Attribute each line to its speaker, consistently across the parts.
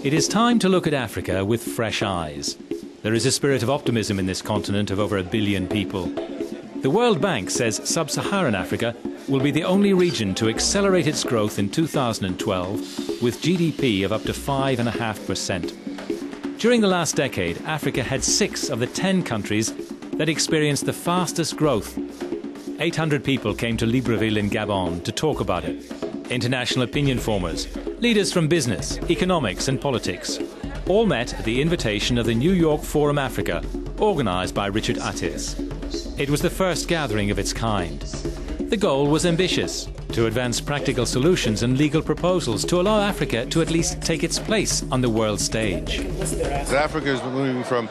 Speaker 1: It is time to look at Africa with fresh eyes. There is a spirit of optimism in this continent of over 1 billion people. The World Bank says sub-Saharan Africa will be the only region to accelerate its growth in 2012 with GDP of up to 5.5%. During the last decade, Africa had 6 of the 10 countries that experienced the fastest growth. 800 people came to Libreville in Gabon to talk about it. International opinion formers, leaders from business, economics and politics, all met at the invitation of the New York Forum Africa, organised by Richard Attias. It was the first gathering of its kind. The goal was ambitious, to advance practical solutions and legal proposals to allow Africa to at least take its place on the world stage.
Speaker 2: Africa is moving from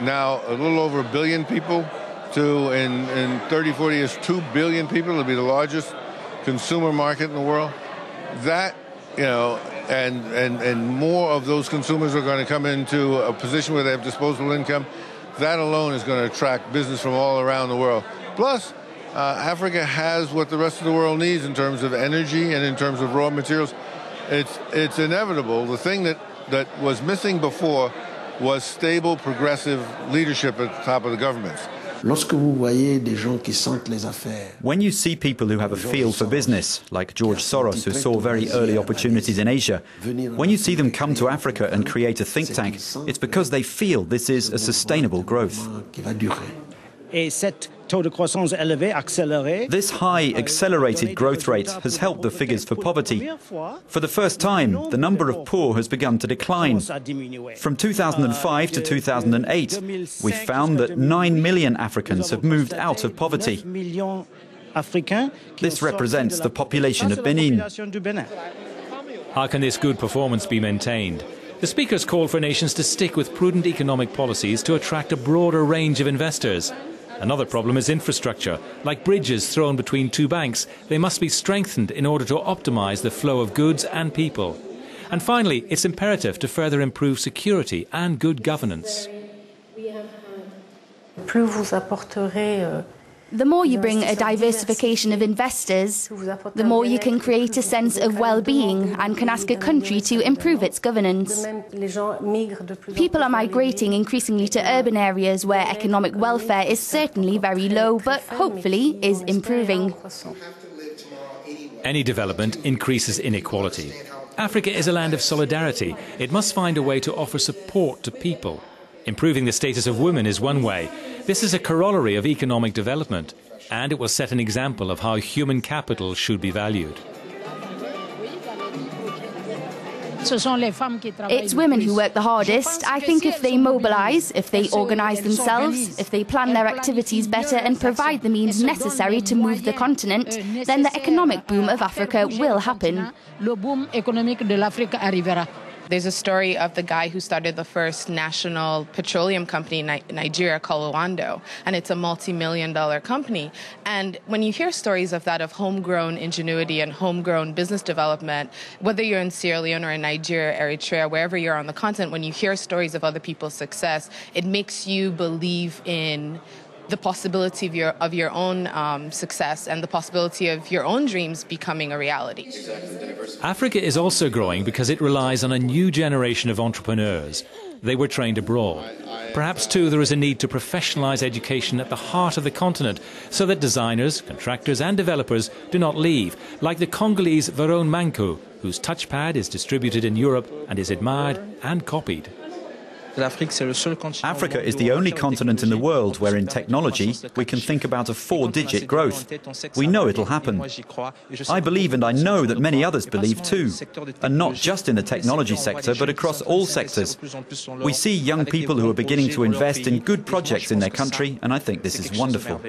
Speaker 2: now a little over 1 billion people to, in 30, 40 years, 2 billion people. It'll be the largest consumer market in the world. That, and more of those consumers are going to come into a position where they have disposable income. That alone is going to attract business from all around the world. Plus, Africa has what the rest of the world needs in terms of energy and in terms of raw materials. It's inevitable. The thing that was missing before was stable, progressive leadership at the top of the governments.
Speaker 3: When you see people who have a feel for business, like George Soros, who saw very early opportunities in Asia, when you see them come to Africa and create a think tank, it's because they feel this is a sustainable growth. This high accelerated growth rate has helped the figures for poverty. For the first time, the number of poor has begun to decline. From 2005 to 2008, we found that 9 million Africans have moved out of poverty. This represents the population of Benin.
Speaker 1: How can this good performance be maintained? The speakers called for nations to stick with prudent economic policies to attract a broader range of investors. Another problem is infrastructure. Like bridges thrown between 2 banks, they must be strengthened in order to optimize the flow of goods and people. And finally, it's imperative to further improve security and good governance.
Speaker 4: The more you bring a diversification of investors, the more you can create a sense of well-being and can ask a country to improve its governance. People are migrating increasingly to urban areas where economic welfare is certainly very low, but hopefully is improving.
Speaker 1: Any development increases inequality. Africa is a land of solidarity. It must find a way to offer support to people. Improving the status of women is one way. This is a corollary of economic development, and it will set an example of how human capital should be valued.
Speaker 4: It's women who work the hardest. I think if they mobilise, if they organise themselves, if they plan their activities better and provide the means necessary to move the continent, then the economic boom of Africa will happen.
Speaker 5: There's a story of the guy who started the first national petroleum company in Nigeria called Oando, and it's a multi-million-dollar company. And when you hear stories of that, of homegrown ingenuity and homegrown business development, whether you're in Sierra Leone or in Nigeria, Eritrea, wherever you're on the continent, when you hear stories of other people's success, it makes you believe in the possibility of your own success and the possibility of your own dreams becoming a reality.
Speaker 1: Africa is also growing because it relies on a new generation of entrepreneurs. They were trained abroad. Perhaps, too, there is a need to professionalise education at the heart of the continent so that designers, contractors and developers do not leave, like the Congolese Varone Manku, whose touchpad is distributed in Europe and is admired and copied.
Speaker 3: Africa is the only continent in the world where in technology we can think about a 4-digit growth. We know it'll happen. I believe and I know that many others believe too. And not just in the technology sector, but across all sectors. We see young people who are beginning to invest in good projects in their country, and I think this is wonderful.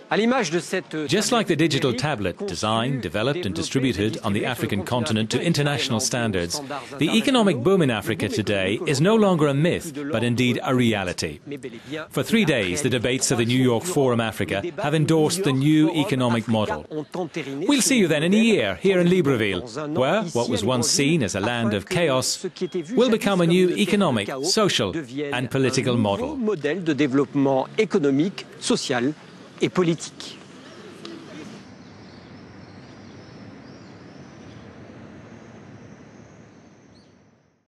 Speaker 1: Just like the digital tablet, designed, developed and distributed on the African continent to international standards, the economic boom in Africa today is no longer a myth, but indeed a reality. For 3 days, the debates of the New York Forum Africa have endorsed the new economic model. We'll see you then in a year, here in Libreville, where what was once seen as a land of chaos will become a new economic, social and political model.
Speaker 6: Et politique.